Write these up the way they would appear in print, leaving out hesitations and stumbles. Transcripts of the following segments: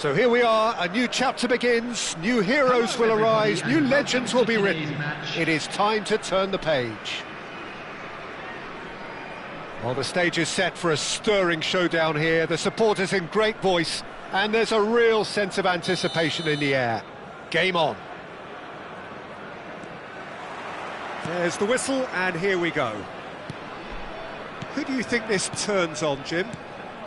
So here we are, a new chapter begins, new heroes will arise, new legends will be written. It is time to turn the page. Well, the stage is set for a stirring showdown here, the supporters in great voice, and there's a real sense of anticipation in the air. Game on. There's the whistle, and here we go. Who do you think this turns on, Jim?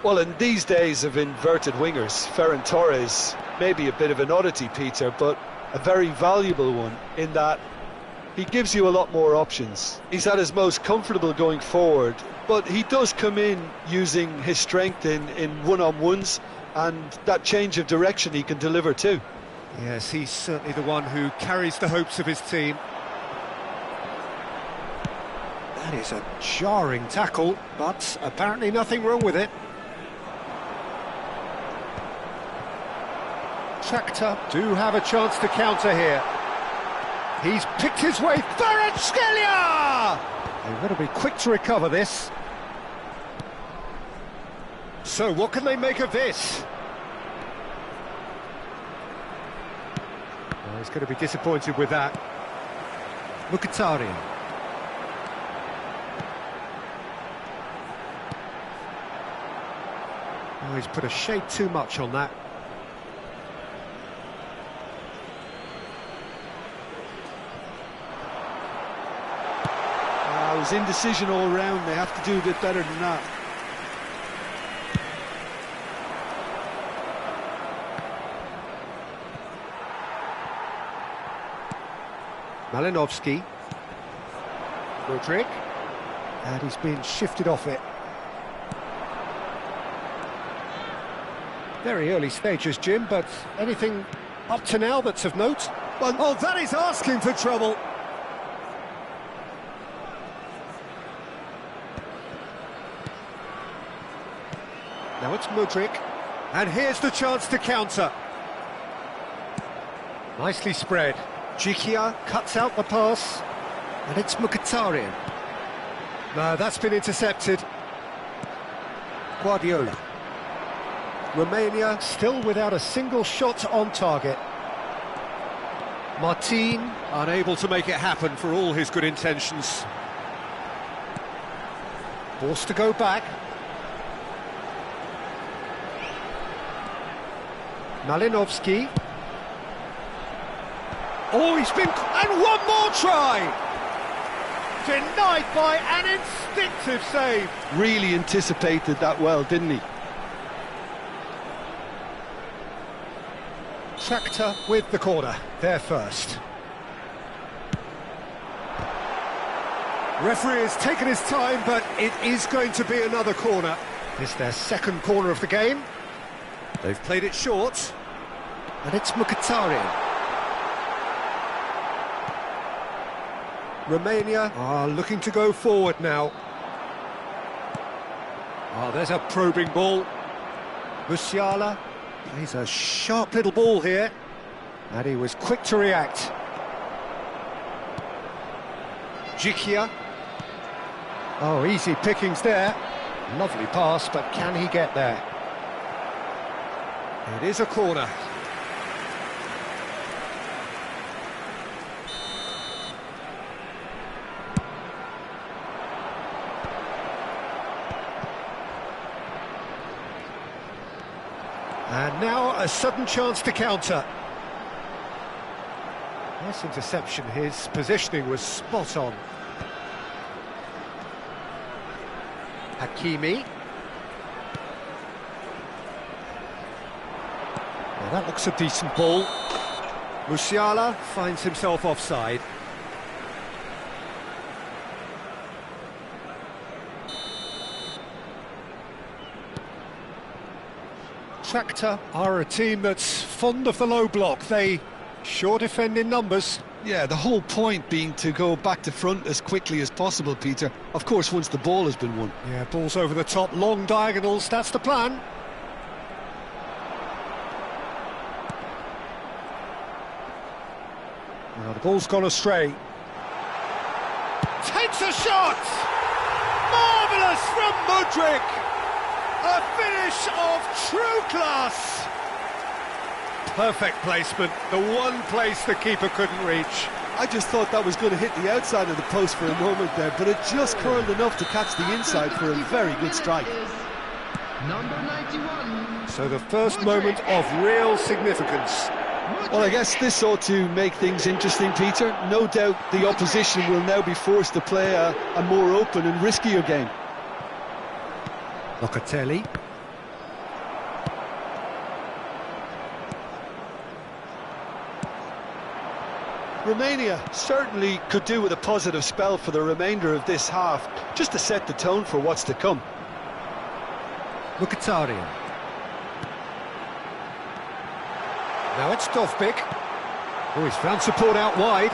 Well, in these days of inverted wingers, Ferran Torres may be a bit of an oddity, Peter, but a very valuable one in that he gives you a lot more options. He's at his most comfortable going forward, but he does come in using his strength in one-on-ones, and that change of direction he can deliver too. Yes, he's certainly the one who carries the hopes of his team. That is a jarring tackle, but apparently nothing wrong with it. Shakhtar do have a chance to counter here. He's picked his way. Kvaratskhelia! They've got to be quick to recover this. So what can they make of this? Oh, he's going to be disappointed with that. Mkhitaryan. Oh, he's put a shade too much on that. It was indecision all round. They have to do a bit better than that. Malinovsky. Modric. And he's been shifted off it. Very early stages, Jim, but anything up to now that's of note? Well, oh, that is asking for trouble. Now it's Modric, and here's the chance to counter. Nicely spread. Jikia cuts out the pass, and it's Mkhitaryan. No, that's been intercepted. Guardiola. Romania still without a single shot on target. Martin unable to make it happen for all his good intentions. Forced to go back. Malinovsky. Oh, he's been... and one more try! Denied by an instinctive save. Really anticipated that well, didn't he? Shakhtar with the corner, there first. Referee has taken his time, but it is going to be another corner. It's their second corner of the game. They've played it short, and it's Mkhitaryan. Romania are looking to go forward now. Oh, there's a probing ball. Musiala plays a sharp little ball here, and he was quick to react. Jikia. Oh, easy pickings there. Lovely pass, but can he get there? It is a corner. And now a sudden chance to counter. Nice interception, his positioning was spot on. Hakimi. Well, that looks a decent ball. Musiala finds himself offside. Shakhtar are a team that's fond of the low block. They sure defend in numbers. Yeah, the whole point being to go back to front as quickly as possible, Peter. Of course, once the ball has been won. Yeah, balls over the top, long diagonals, that's the plan. Now the ball's gone astray. Takes a shot! Marvellous from Modric! A finish of true class! Perfect placement, the one place the keeper couldn't reach. I just thought that was going to hit the outside of the post for a moment there, but it just curled enough to catch the inside for a very good strike. Number 91. So the first moment of real significance. Well, I guess this ought to make things interesting, Peter. No doubt the opposition will now be forced to play a more open and riskier game. Locatelli. Romania certainly could do with a positive spell for the remainder of this half, just to set the tone for what's to come. Mkhitaryan. Now it's Dovbyk. Oh, he's found support out wide.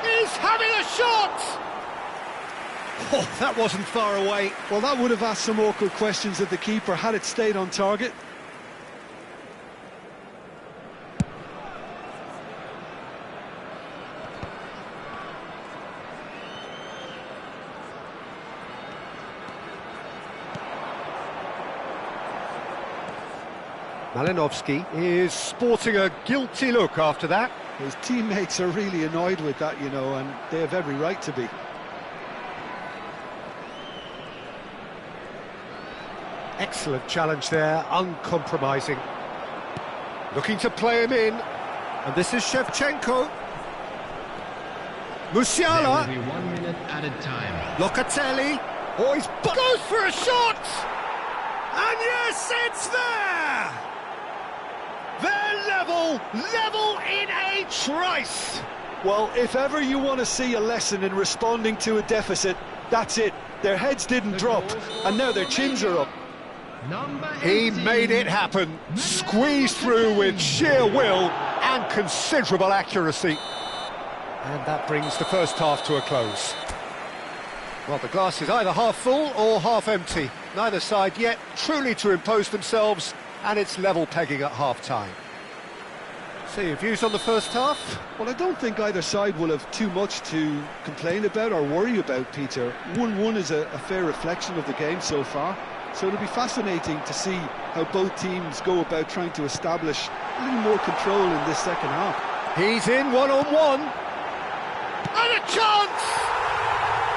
He's having a shot! Oh, that wasn't far away. Well, that would have asked some awkward questions of the keeper had it stayed on target. Malinovsky is sporting a guilty look after that. His teammates are really annoyed with that, you know, and they have every right to be. Excellent challenge there, uncompromising. Looking to play him in, and this is Shevchenko. Musiala. There will be 1 minute added time. Locatelli. Oh, he's goes for a shot! And yes, it's there! They're level in a trice! Well, if ever you want to see a lesson in responding to a deficit, that's it. Their heads didn't drop, and now their chins are up. He made it happen, squeezed through with sheer will and considerable accuracy. And that brings the first half to a close. Well, the glass is either half full or half empty. Neither side yet truly to impose themselves, and it's level pegging at half-time. So your views on the first half? Well, I don't think either side will have too much to complain about or worry about, Peter. 1-1 is a fair reflection of the game so far. So it'll be fascinating to see how both teams go about trying to establish a little more control in this second half. He's in one-on-one. And a chance!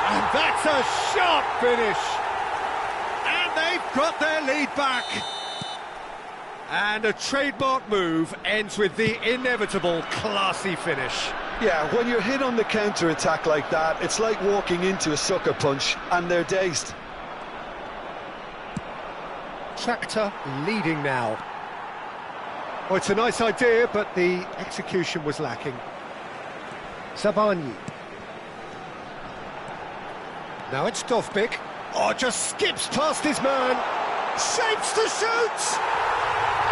And that's a sharp finish. And they've got their lead back. And a trademark move ends with the inevitable classy finish. Yeah, when you're hit on the counter-attack like that, it's like walking into a sucker punch, and they're dazed. Tractor leading now. Oh, it's a nice idea, but the execution was lacking. Zabarnyi. Now it's Dovbyk. Oh, just skips past his man. Shapes to shoot!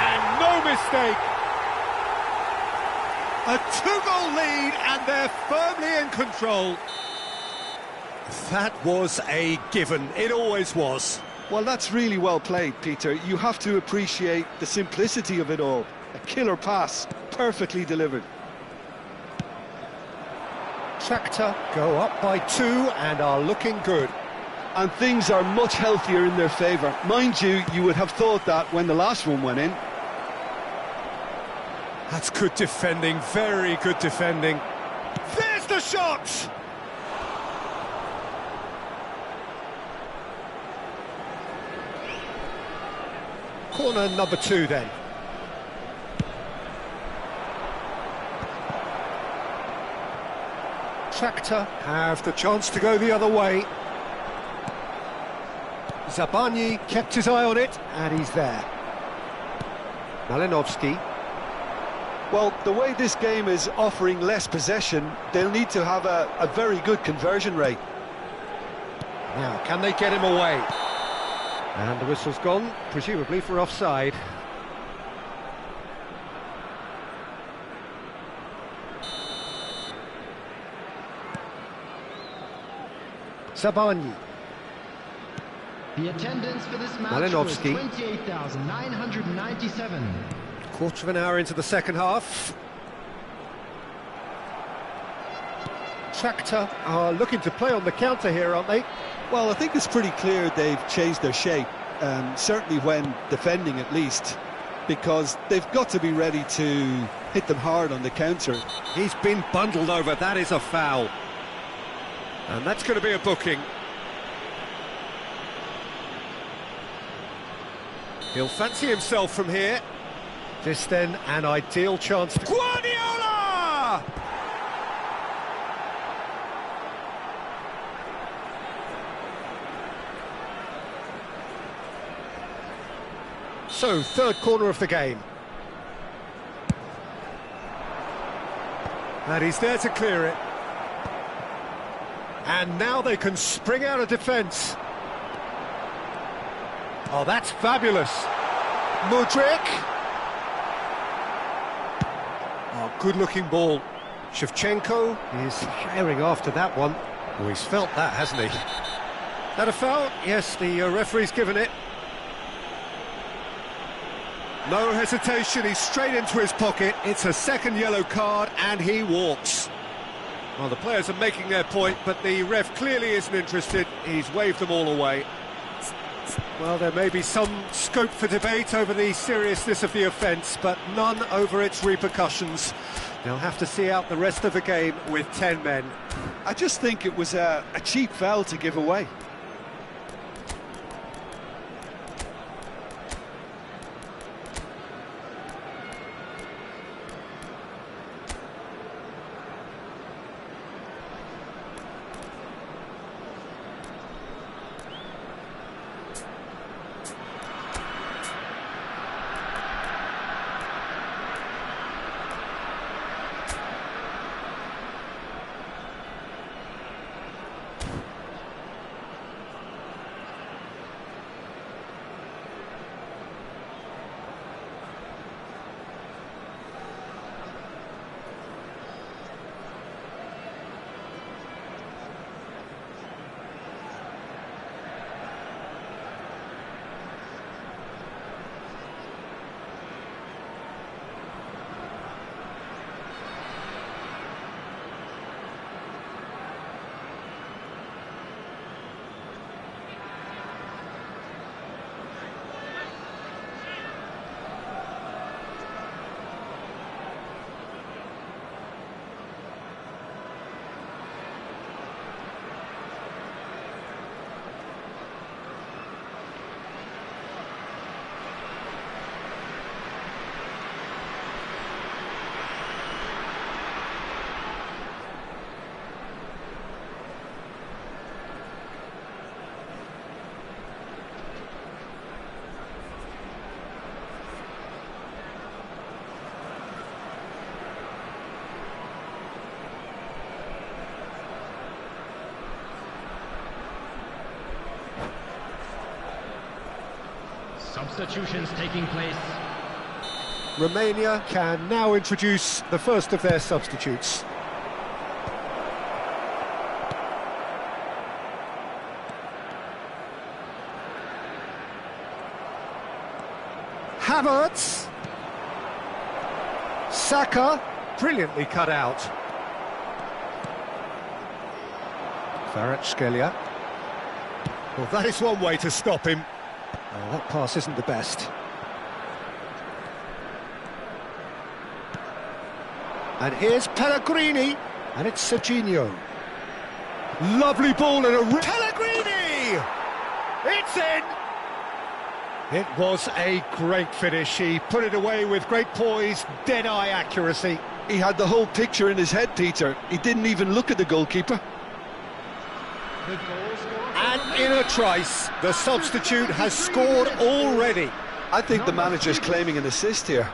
And no mistake. A 2-goal lead, and they're firmly in control. That was a given. It always was. Well, that's really well played, Peter. You have to appreciate the simplicity of it all. A killer pass, perfectly delivered. Tractor go up by 2 and are looking good. And things are much healthier in their favour. Mind you, you would have thought that when the last one went in. That's good defending, very good defending. There's the shot! Corner number 2 then. Tractor have the chance to go the other way. Zabarnyi kept his eye on it, and he's there. Malinovsky. Well, the way this game is offering less possession, they'll need to have a very good conversion rate. Now, can they get him away? And the whistle's gone, presumably for offside. Zabarnyi. The attendance for this match Malinovsky. was 28,997. Quarter of an hour into the second half. Tractor are looking to play on the counter here, aren't they? Well, I think it's pretty clear they've changed their shape, certainly when defending at least. because they've got to be ready to hit them hard on the counter. He's been bundled over, that is a foul. And that's going to be a booking. He'll fancy himself from here. This then, an ideal chance for Guardiola! So, third corner of the game. And he's there to clear it. And now they can spring out of defence. Oh, that's fabulous. Mudryk. Oh, good-looking ball. Shevchenko is firing after that one. Oh, he's felt that, hasn't he? That a foul? Yes, the referee's given it. No hesitation, he's straight into his pocket. It's a second yellow card, and he walks. Well, the players are making their point, but the ref clearly isn't interested. He's waved them all away. Well, there may be some scope for debate over the seriousness of the offence, but none over its repercussions. They'll have to see out the rest of the game with 10 men. I just think it was a cheap foul to give away. Substitutions taking place. Romania can now introduce the first of their substitutes. Havertz. Saka, brilliantly cut out. Kvaratskhelia. Well, that is one way to stop him. Oh, that pass isn't the best. And here's Pellegrini, and it's Serginho. Lovely ball and a... Pellegrini! It's in! It was a great finish. He put it away with great poise, dead-eye accuracy. He had the whole picture in his head, Peter. He didn't even look at the goalkeeper. And in a trice, the substitute has scored already. I think the manager's claiming an assist here.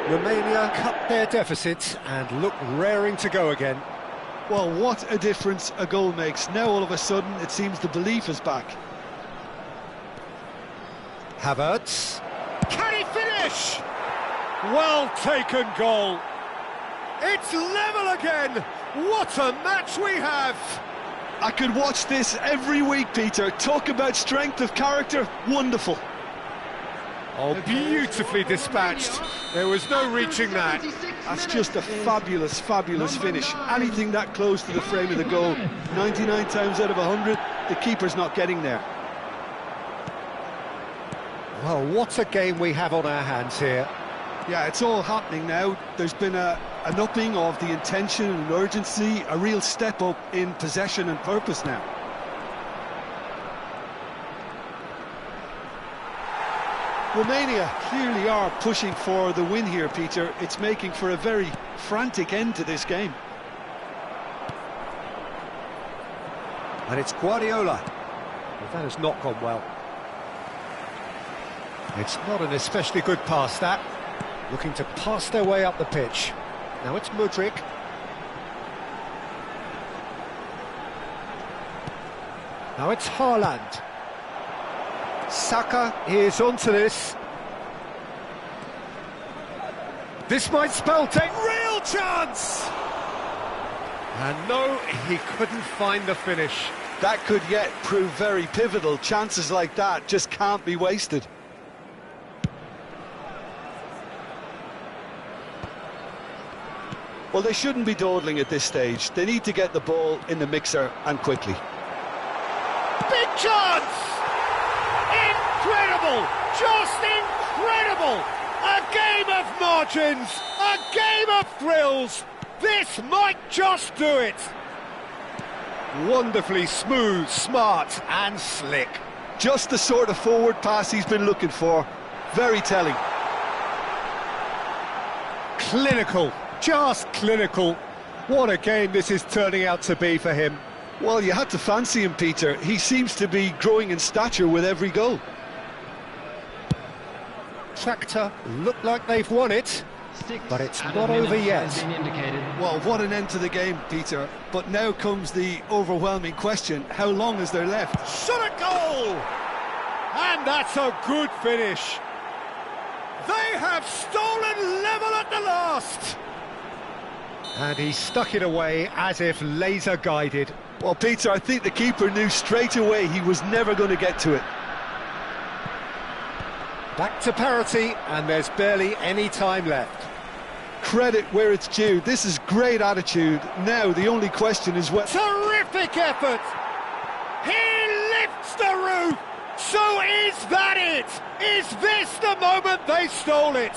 Romania cut their deficit and look raring to go again. Well, what a difference a goal makes. Now all of a sudden it seems the belief is back. Havertz. Can he finish? Well taken goal. It's level again. What a match we have. I could watch this every week, Peter. Talk about strength of character. Wonderful. Oh, beautifully dispatched. There was no reaching that. That's just a fabulous, fabulous finish. Anything that close to the frame of the goal, 99 times out of 100, the keeper's not getting there. Well, what a game we have on our hands here. Yeah, it's all happening now. There's been an upping of the intention and urgency, a real step up in possession and purpose now. Romania clearly are pushing for the win here, Peter. It's making for a very frantic end to this game. And it's Guardiola. Well, that has not gone well. It's not an especially good pass, that. Looking to pass their way up the pitch. Now it's Mudryk. Now it's Haaland. Saka is onto this. This might spell take real chance! And no, he couldn't find the finish. That could yet prove very pivotal. Chances like that just can't be wasted. Well, they shouldn't be dawdling at this stage. They need to get the ball in the mixer and quickly. Big chance! Incredible! Just incredible! A game of margins! A game of thrills! This might just do it! Wonderfully smooth, smart and slick. Just the sort of forward pass he's been looking for. Very telling. Clinical. Just clinical. What a game this is turning out to be for him. Well, you had to fancy him, Peter. He seems to be growing in stature with every goal. Tractor look like they've won it, but it's not over yet. Well, what an end to the game, Peter. But now comes the overwhelming question. How long is there left? Shot a goal! And that's a good finish. They have stolen level at the last. And he stuck it away as if laser guided. Well, Peter, I think the keeper knew straight away he was never going to get to it. Back to parity, and there's barely any time left. Credit where it's due. This is great attitude. Now the only question is what... Terrific effort! He lifts the roof! So is that it? Is this the moment they stole it?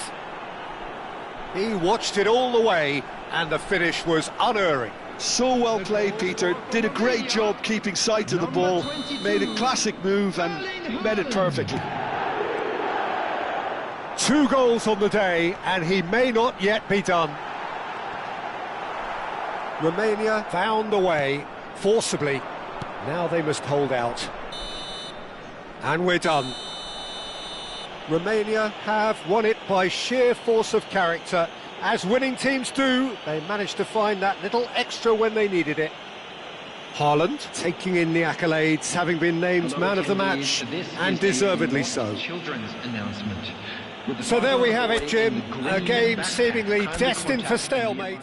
He watched it all the way, and the finish was unerring. So well played, Peter. Did a great job keeping sight of the ball. Made a classic move and met it perfectly. 2 goals on the day, and he may not yet be done. Romania found a way, forcibly. Now they must hold out. And we're done. Romania have won it by sheer force of character. As winning teams do, they managed to find that little extra when they needed it. Haaland taking in the accolades, having been named man of the match, and deservedly so. So there we have it, Jim. A game seemingly destined for stalemate.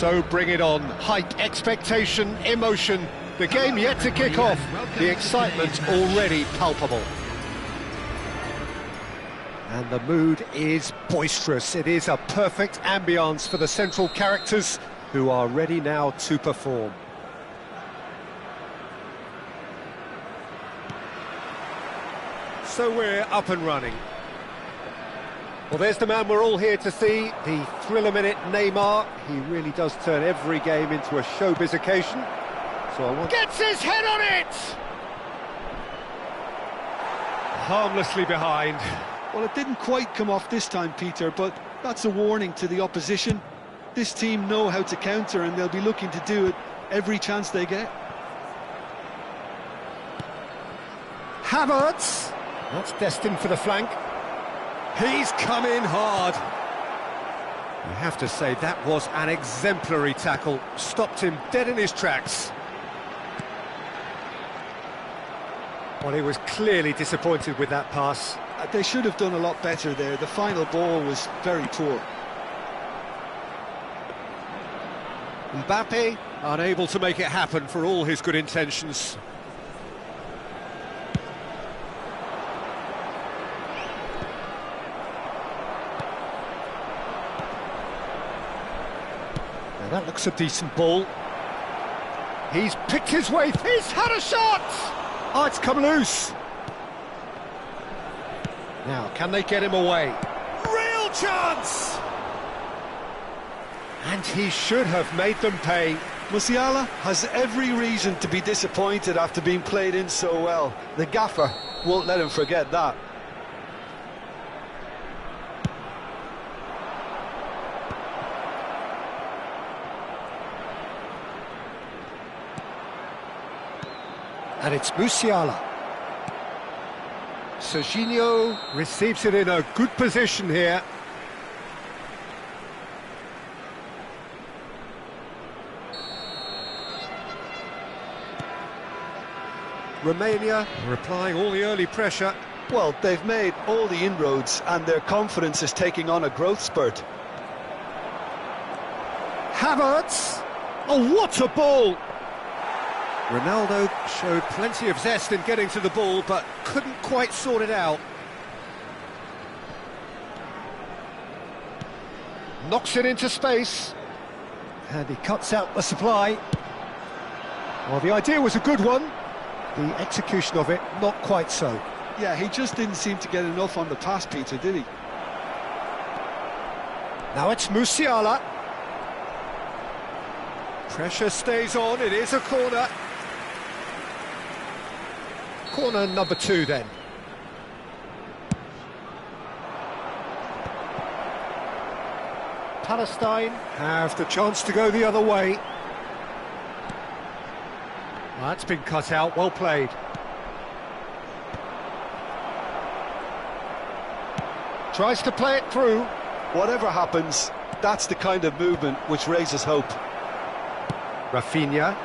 So bring it on. Hype, expectation, emotion. The game yet to kick off. The excitement already palpable. And the mood is boisterous. It is a perfect ambience for the central characters who are ready now to perform. So we're up and running. Well, there's the man we're all here to see, the thriller-minute Neymar. He really does turn every game into a showbiz occasion. So I want... Gets his head on it! Harmlessly behind. Well, it didn't quite come off this time, Peter, but that's a warning to the opposition. This team know how to counter, and they'll be looking to do it every chance they get. Havertz! That's destined for the flank. He's come in hard. You have to say that was an exemplary tackle. Stopped him dead in his tracks. Well, he was clearly disappointed with that pass. They should have done a lot better there. The final ball was very poor. Mbappe, unable to make it happen for all his good intentions. Now that looks a decent ball. He's picked his way, he's had a shot! Oh, it's come loose. Now, can they get him away? Real chance! And he should have made them pay. Musiala has every reason to be disappointed after being played in so well. The gaffer won't let him forget that. And it's Musiala. Serginho receives it in a good position here. Romania are applying all the early pressure. Well, they've made all the inroads and their confidence is taking on a growth spurt. Havertz! Oh, what a ball! Ronaldo showed plenty of zest in getting to the ball, but couldn't quite sort it out. Knocks it into space. And he cuts out the supply. Well, the idea was a good one. The execution of it, not quite so. Yeah, he just didn't seem to get enough on the pass, Peter, did he? Now it's Musiala. Pressure stays on, it is a corner. Corner number 2 then. Palestine have the chance to go the other way. Well, that's been cut out, well played. Tries to play it through. Whatever happens, that's the kind of movement which raises hope. Rafinha.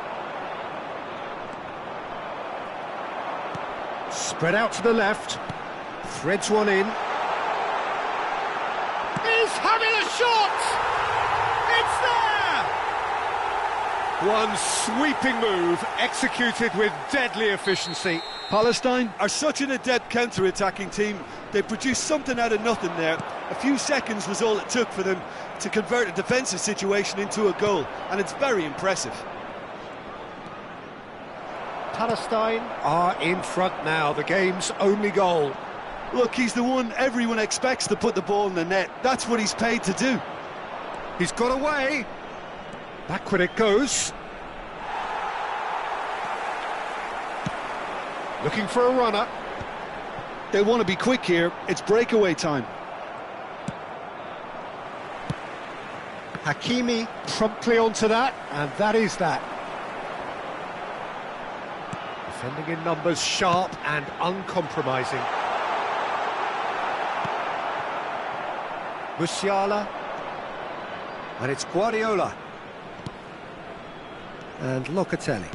Spread out to the left. Threads one in. He's having a shot! It's there! One sweeping move, executed with deadly efficiency. Palestine are such an adept counter-attacking team. They produced something out of nothing there. A few seconds was all it took for them to convert a defensive situation into a goal, and it's very impressive. Palestine are in front now, the game's only goal. Look, he's the one everyone expects to put the ball in the net. That's what he's paid to do. He's got away. Backward it goes. Looking for a runner. They want to be quick here. It's breakaway time. Hakimi promptly onto that, and that is that. Defending in numbers, sharp and uncompromising. Musiala. And it's Guardiola. And Locatelli.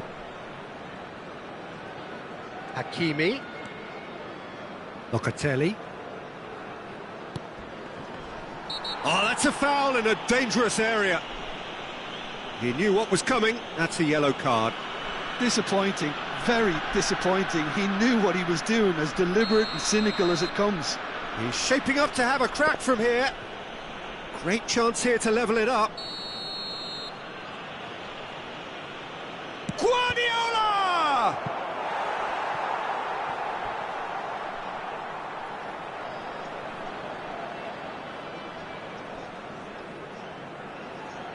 Hakimi. Locatelli. Oh, that's a foul in a dangerous area. He knew what was coming. That's a yellow card. Disappointing, very disappointing. He knew what he was doing, as deliberate and cynical as it comes. He's shaping up to have a crack from here. Great chance here to level it up. Guardiola!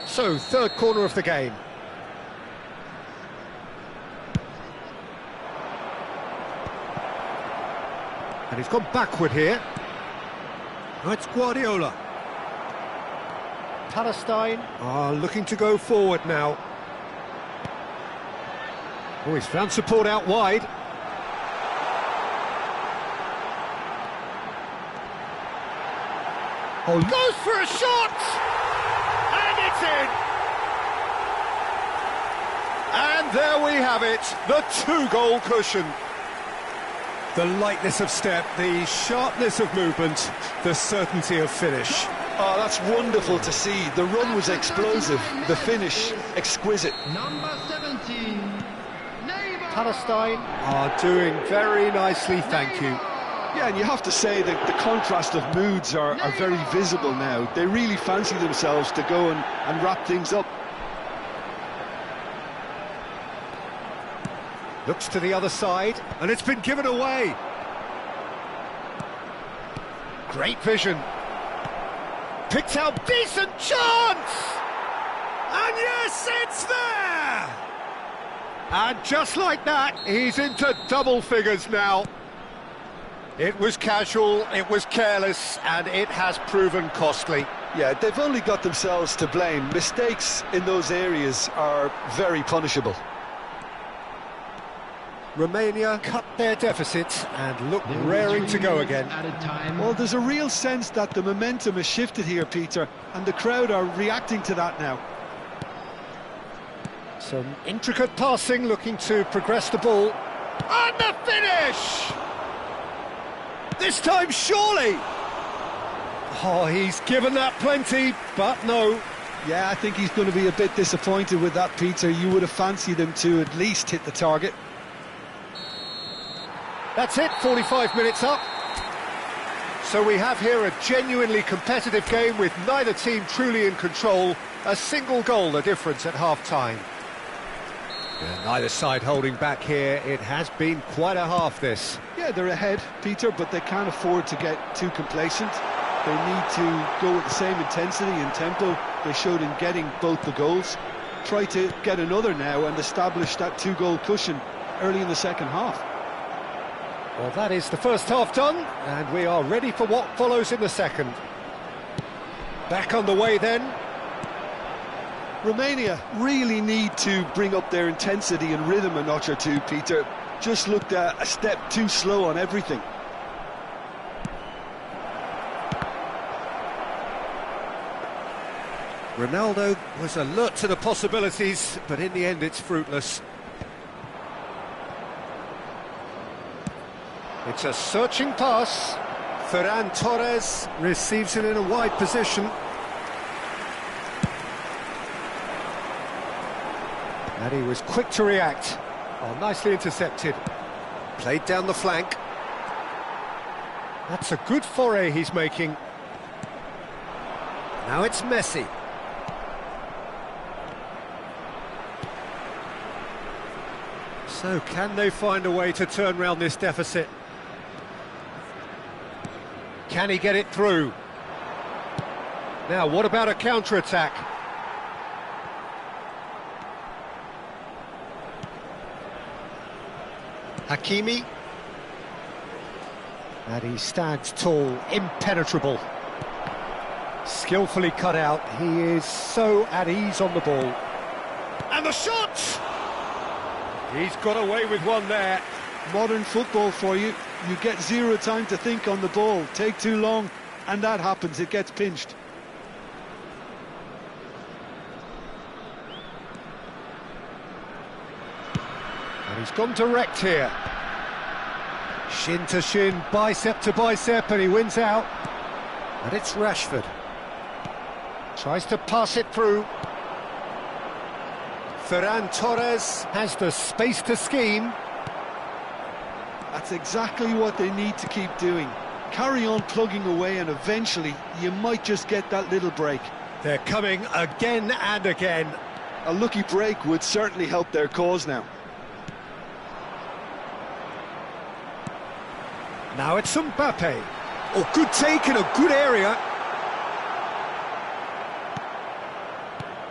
So, third corner of the game. And he's gone backward here. Now it's Guardiola. Palestine are looking to go forward now. Oh, he's found support out wide. Oh, goes for a shot! And it's in! And there we have it, the two-goal cushion. The lightness of step, the sharpness of movement, the certainty of finish. Oh, that's wonderful to see. The run was explosive, the finish exquisite. Number 17, Palestine are doing very nicely, thank you. Yeah, and you have to say that the contrast of moods are very visible now. They really fancy themselves to go and wrap things up. Looks to the other side, and it's been given away. Great vision. Picked out, decent chance! And yes, it's there! And just like that, he's into double figures now. It was casual, it was careless, and it has proven costly. Yeah, they've only got themselves to blame. Mistakes in those areas are very punishable. Romania cut their deficit and look raring to go again. Well, there's a real sense that the momentum has shifted here, Peter, and the crowd are reacting to that now. Some intricate passing, looking to progress the ball. And the finish! This time, surely! Oh, he's given that plenty, but no. Yeah, I think he's going to be a bit disappointed with that, Peter. You would have fancied him to at least hit the target. That's it, 45 minutes up. So we have here a genuinely competitive game with neither team truly in control. A single goal the difference at half-time. Neither side holding back here. It has been quite a half, this. Yeah, they're ahead, Peter, but they can't afford to get too complacent. They need to go with the same intensity and tempo they showed in getting both the goals. Try to get another now and establish that two-goal cushion early in the second half. Well, that is the first half done, and we are ready for what follows in the second. Back on the way then. Romania really need to bring up their intensity and rhythm a notch or two, Peter. Just looked a step too slow on everything. Ronaldo was alert to the possibilities, but in the end it's fruitless. It's a searching pass. Ferran Torres receives it in a wide position. And he was quick to react. Oh, nicely intercepted. Played down the flank. That's a good foray he's making. Now it's Messi. So can they find a way to turn round this deficit? Can he get it through? Now, what about a counter-attack? Hakimi. And he stands tall, impenetrable. Skillfully cut out. He is so at ease on the ball. And the shot! He's got away with one there. Modern football for you. You get zero time to think on the ball. Take too long, and that happens. It gets pinched. And he's gone direct here. Shin to shin, bicep to bicep, and he wins out. And it's Rashford. Tries to pass it through. Ferran Torres has the space to scheme. That's exactly what they need to keep doing. Carry on plugging away and eventually you might just get that little break. They're coming again and again. A lucky break would certainly help their cause now. Now it's Mbappe. Oh, good take in a good area.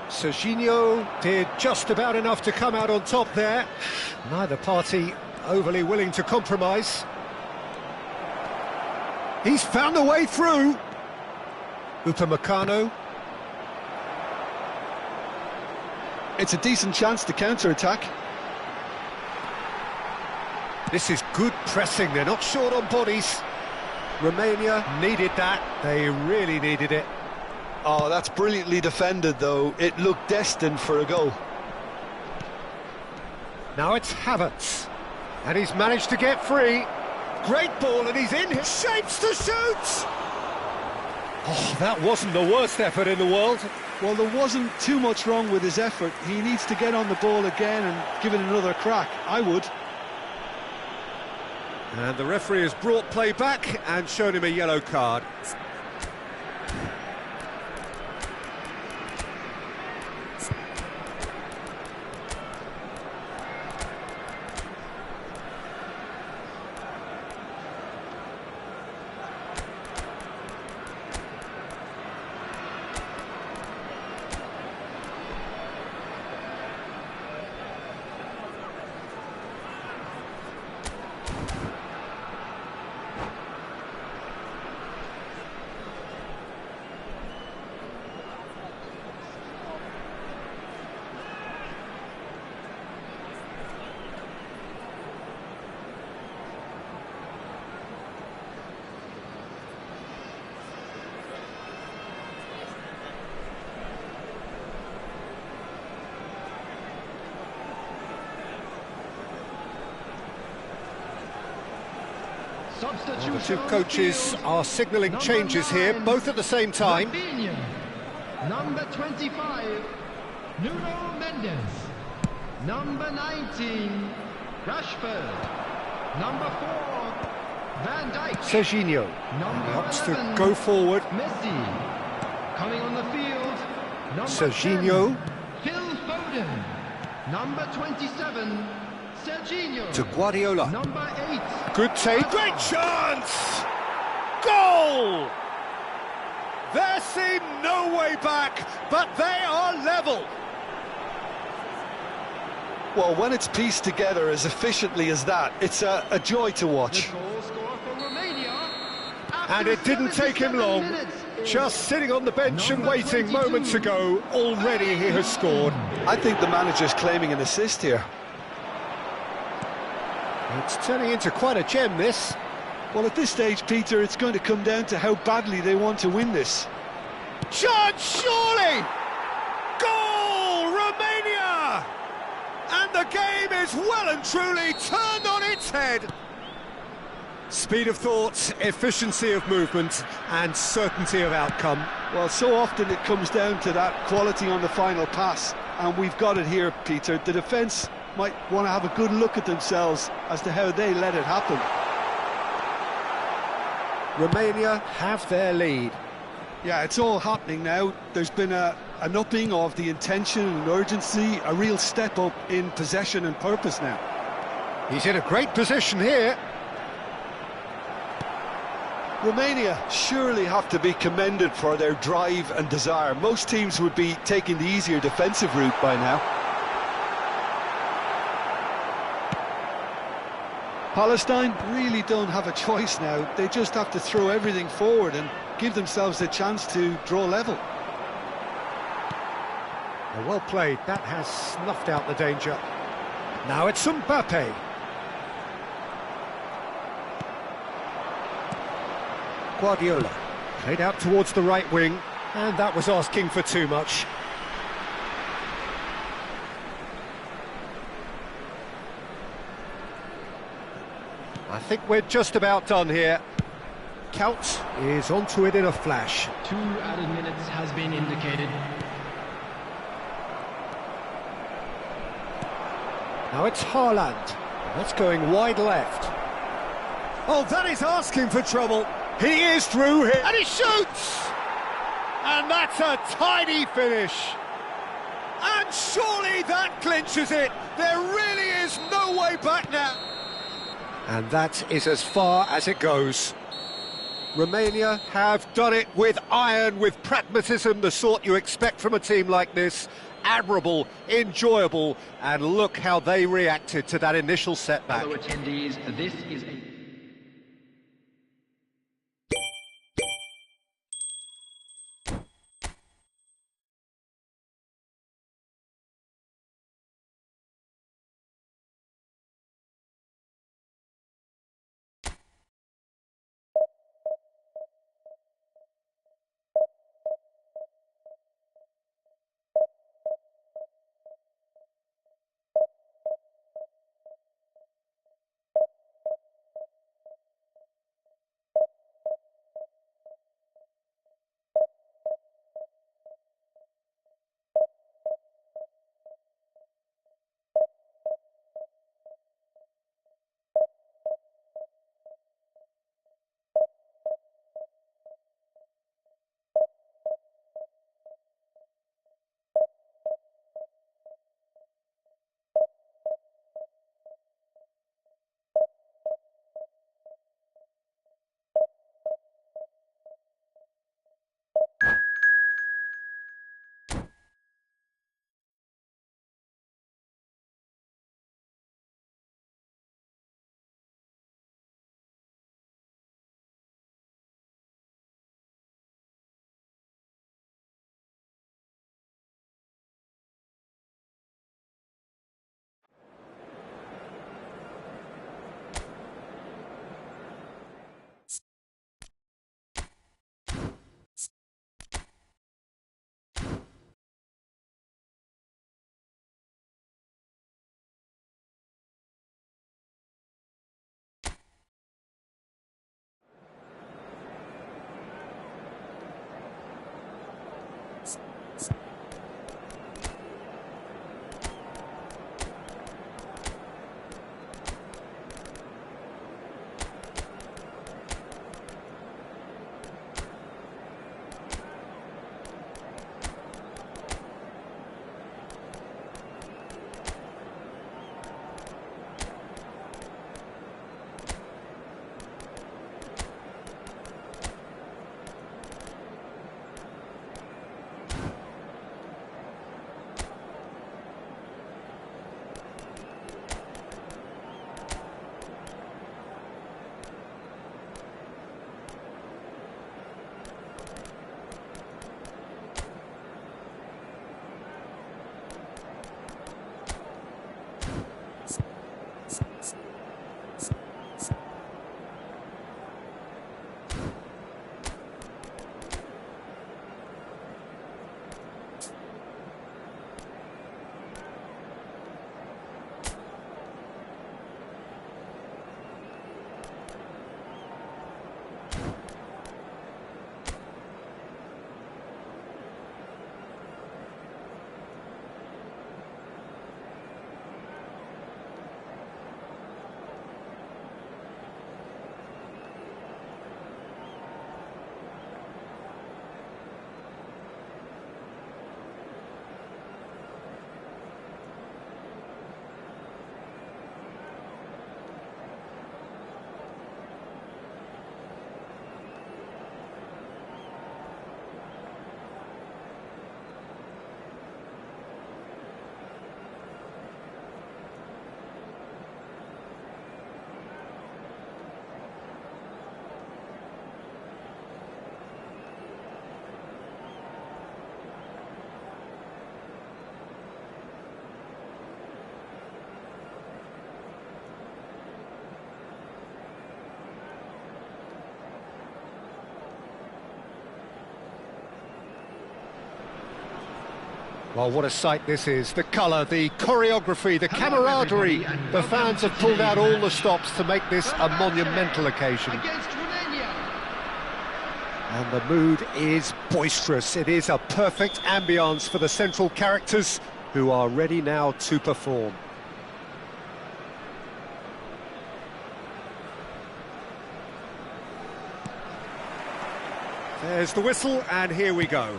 Serginho did just about enough to come out on top there. Neither party overly willing to compromise. He's found a way through. Upamecano. It's a decent chance to counter-attack. This is good pressing, they're not short on bodies. Romania needed that, they really needed it. Oh, that's brilliantly defended though. It looked destined for a goal. Now it's Havertz. And he's managed to get free. Great ball and he's in, shapes to shoot! Oh, that wasn't the worst effort in the world. Well, there wasn't too much wrong with his effort. He needs to get on the ball again and give it another crack. I would. And the referee has brought play back and shown him a yellow card. Substitution. The two coaches are signalling changes here, both at the same time. Number 25, Nuno Mendes. Number 19, Rashford. Number 4, Van Dijk. Serginho opts to go forward. Messi. Coming on the field, number Serginho 10, Phil Foden. Number 27, Serginho. to Guardiola. Number 8. Good take. Great chance! Goal! There seemed no way back, but they are level. Well, when it's pieced together as efficiently as that, it's a joy to watch. The goal scorer for Romania. And it didn't take him long. Just sitting on the bench and waiting moments ago, already he has scored. I think the manager's claiming an assist here. It's turning into quite a gem, this. Well, at this stage, Peter, it's going to come down to how badly they want to win this. Chance, surely! Goal, Romania! And the game is well and truly turned on its head. Speed of thought, efficiency of movement, and certainty of outcome. Well, so often it comes down to that quality on the final pass, and we've got it here, Peter. The defence might want to have a good look at themselves as to how they let it happen. Romania have their lead. Yeah, it's all happening now. There's been an upping of the intention and urgency, a real step up in possession and purpose now. He's in a great position here. Romania surely have to be commended for their drive and desire. Most teams would be taking the easier defensive route by now. Palestine really don't have a choice now. They just have to throw everything forward and give themselves a chance to draw level. Well played, that has snuffed out the danger. Now it's Mbappe. Guardiola played out towards the right wing, and that was asking for too much. I think we're just about done here. Count is onto it in a flash. 2 added minutes has been indicated. Now it's Haaland. That's going wide left. Oh, that is asking for trouble. He is through here, and he shoots! And that's a tidy finish. And surely that clinches it. There really is no way back now. And that is as far as it goes. Romania have done it with iron, with pragmatism, the sort you expect from a team like this. Admirable, enjoyable, and look how they reacted to that initial setback. Fellow attendees, this is a... Well, what a sight this is. The colour, the choreography, the camaraderie. The fans have pulled out all the stops to make this a monumental occasion. And the mood is boisterous. It is a perfect ambience for the central characters who are ready now to perform. There's the whistle, and here we go.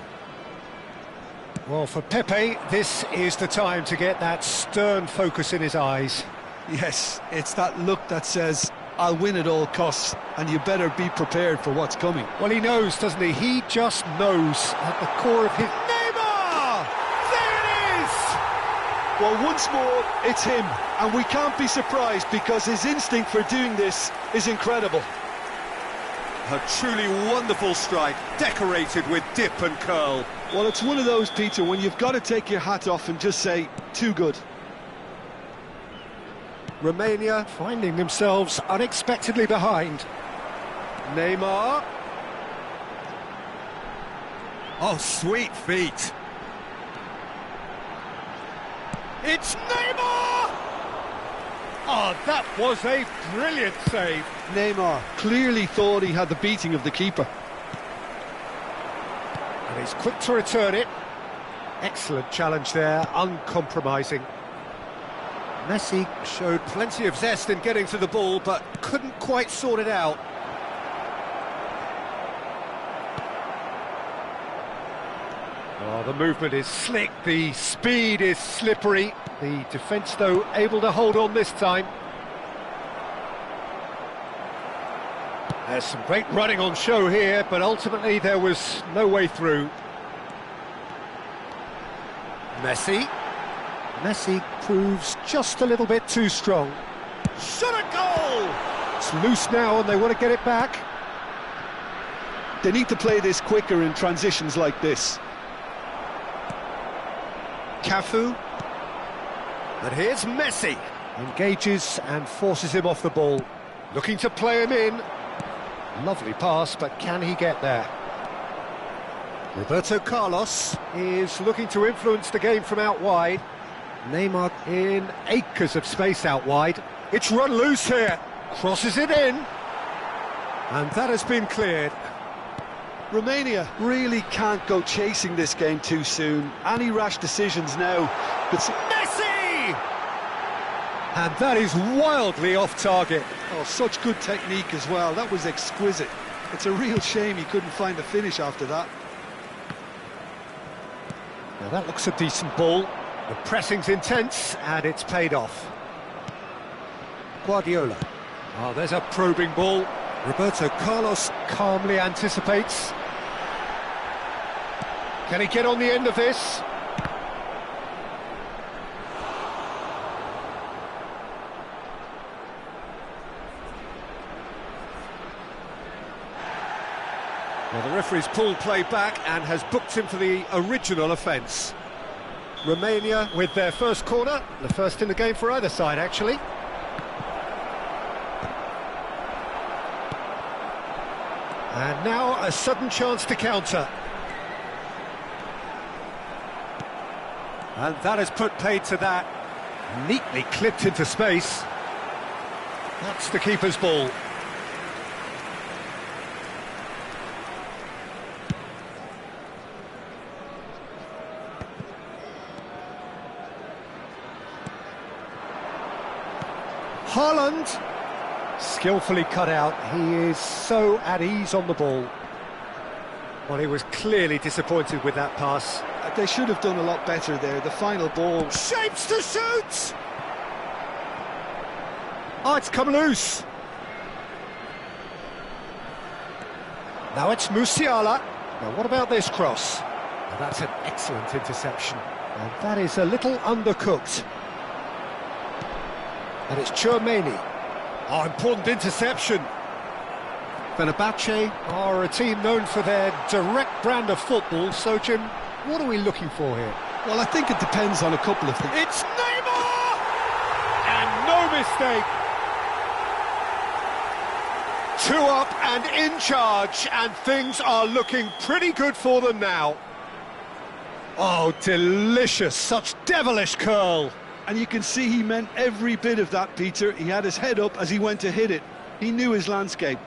Well, for Pepe, this is the time to get that stern focus in his eyes. Yes, it's that look that says, I'll win at all costs, and you better be prepared for what's coming. Well, he knows, doesn't he? He just knows at the core of his... Neymar! There it is! Well, once more, it's him, and we can't be surprised because his instinct for doing this is incredible. A truly wonderful strike, decorated with dip and curl. Well, it's one of those, Peter, when you've got to take your hat off and just say, too good. Romania finding themselves unexpectedly behind. Neymar. Oh, sweet feet. It's Neymar! Oh, that was a brilliant save. Neymar clearly thought he had the beating of the keeper. And he's quick to return it. Excellent challenge there, uncompromising. Messi showed plenty of zest in getting to the ball, but couldn't quite sort it out. Oh, the movement is slick, the speed is slippery. The defence, though, able to hold on this time. There's some great running on show here, but ultimately there was no way through. Messi. Messi proves just a little bit too strong. Shot a goal! It's loose now and they want to get it back. They need to play this quicker in transitions like this. Cafu. And here's Messi. Engages and forces him off the ball. Looking to play him in. Lovely pass, but can he get there? Roberto Carlos is looking to influence the game from out wide. Neymar in acres of space out wide. It's run loose here. Crosses it in. And that has been cleared. Romania really can't go chasing this game too soon. Any rash decisions now. Messi! And that is wildly off target. Oh, such good technique as well. That was exquisite. It's a real shame he couldn't find a finish after that. Now that looks a decent ball. The pressing's intense, and it's paid off. Guardiola. Oh, there's a probing ball. Roberto Carlos calmly anticipates. Can he get on the end of this? Well, the referee's pulled play back and has booked him for the original offence. Romania with their first corner, the first in the game for either side, actually. And now a sudden chance to counter. And that has put paid to that. Neatly clipped into space. That's the keeper's ball. Haaland, skillfully cut out. He is so at ease on the ball. Well, he was clearly disappointed with that pass. They should have done a lot better there. The final ball. Shapes to shoot! Oh, it's come loose. Now it's Musiala. Now what about this cross? Now, that's an excellent interception. And that is a little undercooked. And it's Tchouaméni. Oh, important interception. Fenerbahce are a team known for their direct brand of football, so Jim, what are we looking for here? Well, I think it depends on a couple of things. It's Neymar! And no mistake. 2 up and in charge, and things are looking pretty good for them now. Oh, delicious, such devilish curl. And you can see he meant every bit of that, Peter. He had his head up as he went to hit it. He knew his landscape.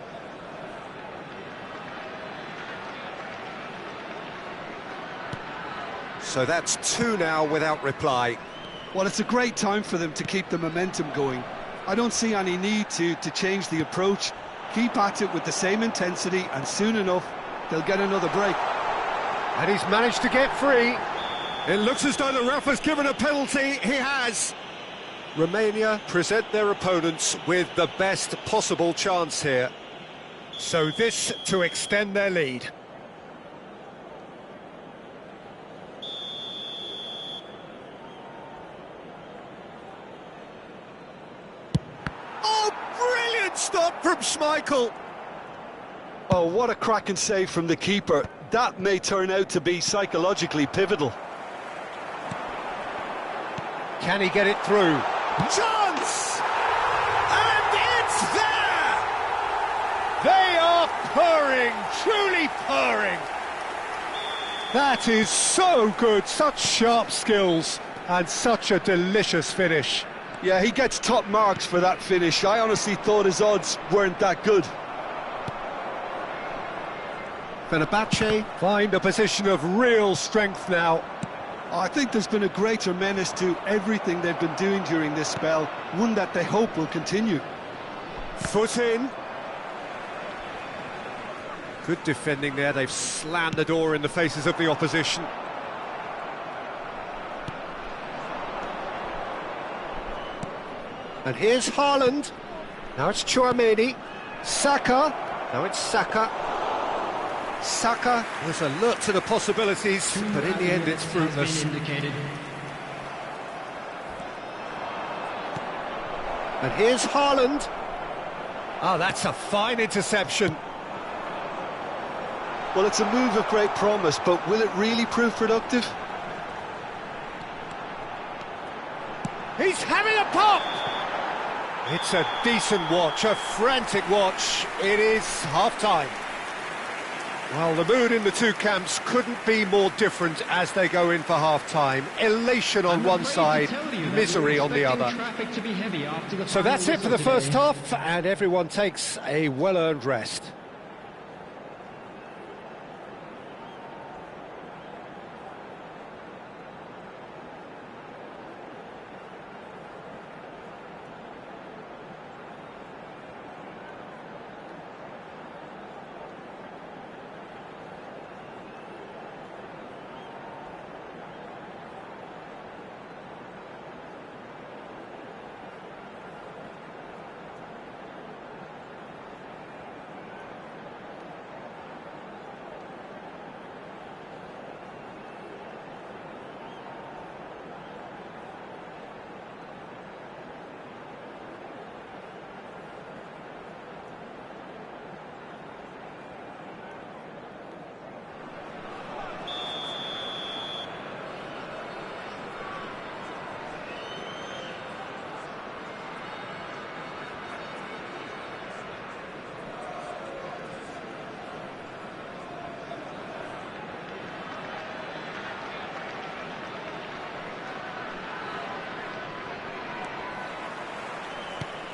So that's 2 now without reply. Well, it's a great time for them to keep the momentum going. I don't see any need to change the approach. Keep at it with the same intensity, and soon enough, They'll get another break. And he's managed to get free. It looks as though the ref has given a penalty. He has. Romania present their opponents with the best possible chance here. So this to extend their lead. Oh, brilliant stop from Schmeichel. Oh, what a cracking save from the keeper. That may turn out to be psychologically pivotal. Can he get it through? Chance! And it's there! They are purring, truly purring. That is so good, such sharp skills and such a delicious finish. Yeah, he gets top marks for that finish. I honestly thought his odds weren't that good. Fenerbahce find a position of real strength now. I think there's been a greater menace to everything they've been doing during this spell, one that they hope will continue. Foot in. Good defending there, they've slammed the door in the faces of the opposition. And here's Haaland. Now it's Tchouaméni. Saka. Now it's Saka. Saka was alert to the possibilities, but in the end it's fruitless. And here's Haaland. Oh, that's a fine interception. Well, it's a move of great promise, but will it really prove productive? He's having a pop! It's a decent watch, a frantic watch. It is half-time. Well, the mood in the two camps couldn't be more different as they go in for half-time. Elation on one side, misery on the other. So that's it for the first half, and everyone takes a well-earned rest.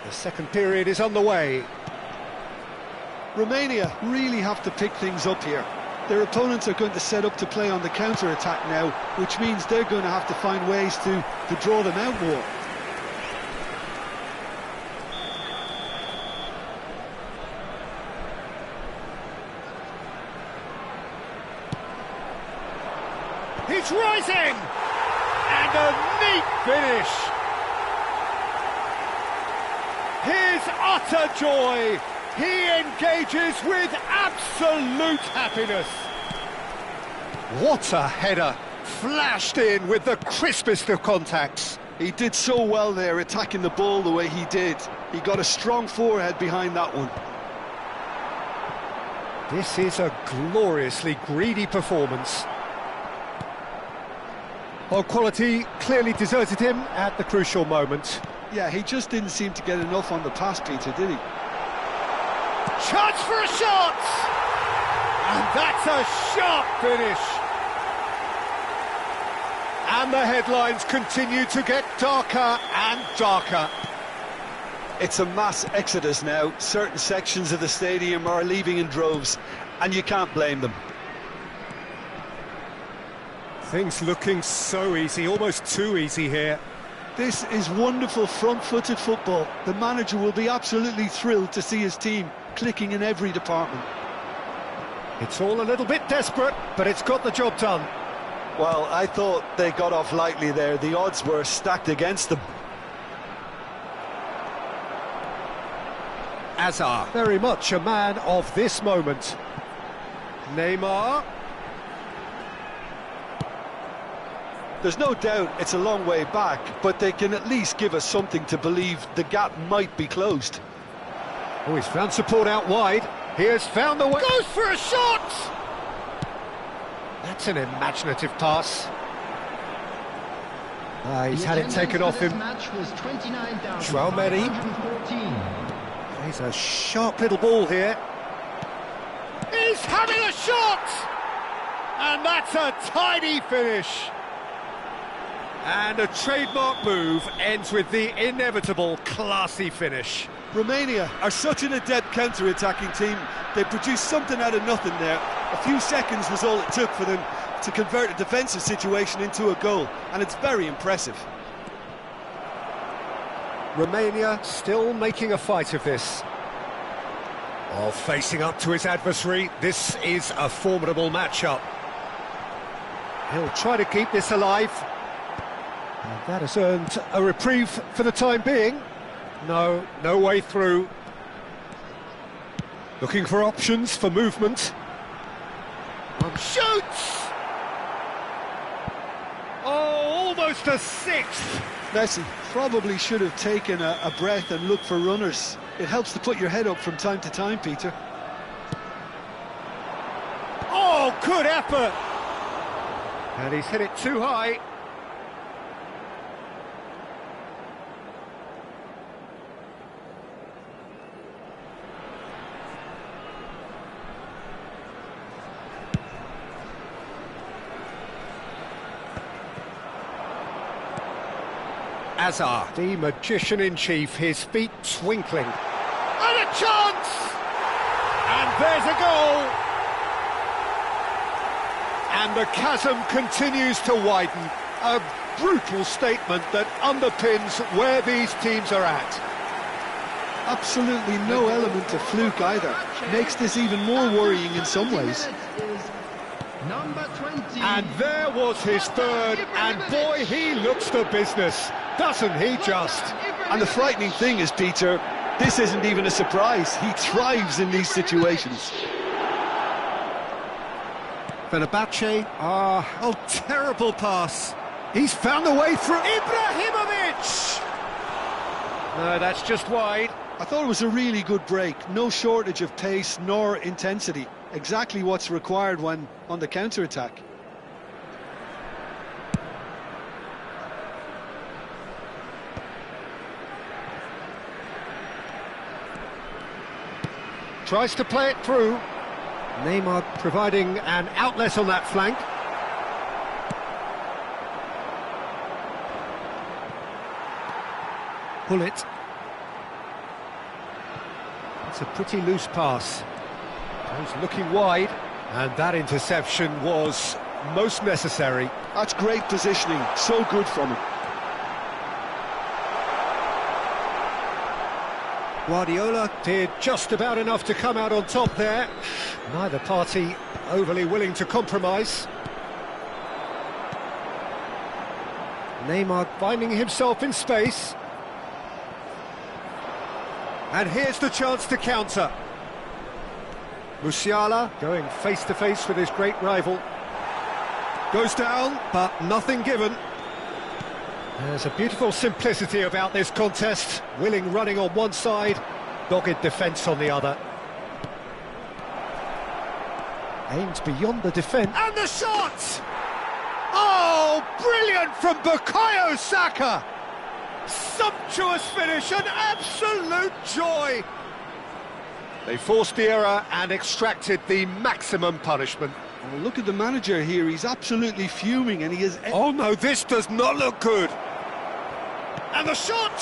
The second period is on the way. Romania really have to pick things up here. Their opponents are going to set up to play on the counter-attack now, which means they're going to have to find ways to draw them out more. He's rising! And a neat finish! His utter joy! He engages with absolute happiness! What a header! Flashed in with the crispest of contacts. He did so well there, attacking the ball the way he did. He got a strong forehead behind that one. This is a gloriously greedy performance. Well, quality clearly deserted him at the crucial moment. Yeah, he just didn't seem to get enough on the pass, Peter, did he? Chance for a shot! And that's a sharp finish. And the headlines continue to get darker and darker. It's a mass exodus now. Certain sections of the stadium are leaving in droves, and you can't blame them. Things looking so easy, almost too easy here. This is wonderful front-footed football. The manager will be absolutely thrilled to see his team clicking in every department. It's all a little bit desperate, but it's got the job done. Well, I thought they got off lightly there. The odds were stacked against them. Hazard, very much a man of this moment. Neymar. There's no doubt it's a long way back, but they can at least give us something to believe the gap might be closed. Oh, he's found support out wide. He has found the way. Goes for a shot! That's an imaginative pass. He's had it taken off him. Traumeri. He's a sharp little ball here. He's having a shot! And that's a tidy finish. And a trademark move ends with the inevitable classy finish. Romania are such an adept counter-attacking team. They produced something out of nothing there. A few seconds was all it took for them to convert a defensive situation into a goal, and it's very impressive. Romania still making a fight of this. While facing up to his adversary, this is a formidable matchup. He'll try to keep this alive. And that has earned a reprieve for the time being. No way through. Looking for options for movement. Shoots! Oh, almost a sixth. Messi probably should have taken a breath and looked for runners. It helps to put your head up from time to time, Peter. Oh, good effort! And he's hit it too high. Hazard, the magician-in-chief, his feet twinkling. And a chance! And there's a goal! And the chasm continues to widen. A brutal statement that underpins where these teams are at. Absolutely no element of fluke either. Makes this even more worrying in some ways. And there was his third, and boy, he looks the business, doesn't he just? And the frightening thing is, Peter, this isn't even a surprise. He thrives in these situations. Fenerbahce, oh, terrible pass. He's found a way through. Ibrahimovic! No, that's just wide. I thought it was a really good break. No shortage of pace nor intensity. Exactly what's required when on the counter-attack. Tries to play it through. Neymar providing an outlet on that flank. Pull it. It's a pretty loose pass. He's looking wide, and that interception was most necessary. That's great positioning, so good from him. Guardiola did just about enough to come out on top there. Neither party overly willing to compromise. Neymar finding himself in space. And here's the chance to counter. Musiala going face-to-face with his great rival. Goes down, but nothing given. There's a beautiful simplicity about this contest. Willing running on one side, dogged defence on the other. Aims beyond the defence. And the shot! Oh, brilliant from Bukayo Saka! Sumptuous finish, an absolute joy! They forced the error and extracted the maximum punishment. Oh, look at the manager here, he's absolutely fuming and he is... Oh no, this does not look good! And the shot!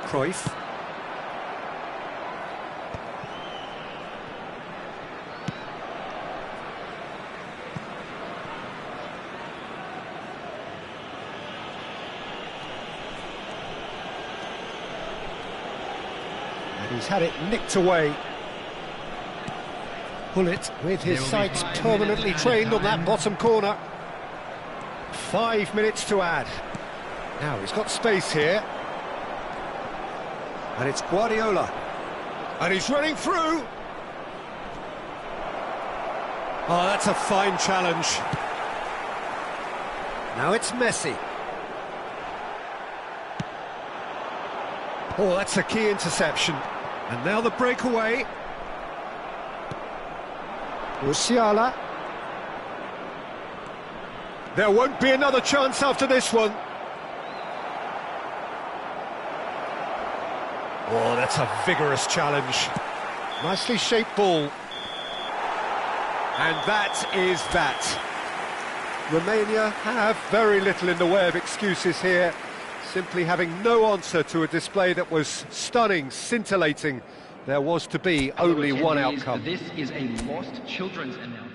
Cruyff. And he's had it nicked away. Bullet with his sights permanently trained on that bottom corner. 5 minutes to add. Now he's got space here. And it's Guardiola. And he's running through. Oh, that's a fine challenge. Now it's Messi. Oh, that's a key interception. And now the breakaway. Musiala. There won't be another chance after this one. Oh, that's a vigorous challenge. Nicely shaped ball. And that is that. Romania have very little in the way of excuses here, simply having no answer to a display that was stunning, scintillating. There was to be only one outcome. This is a lost children's announcement.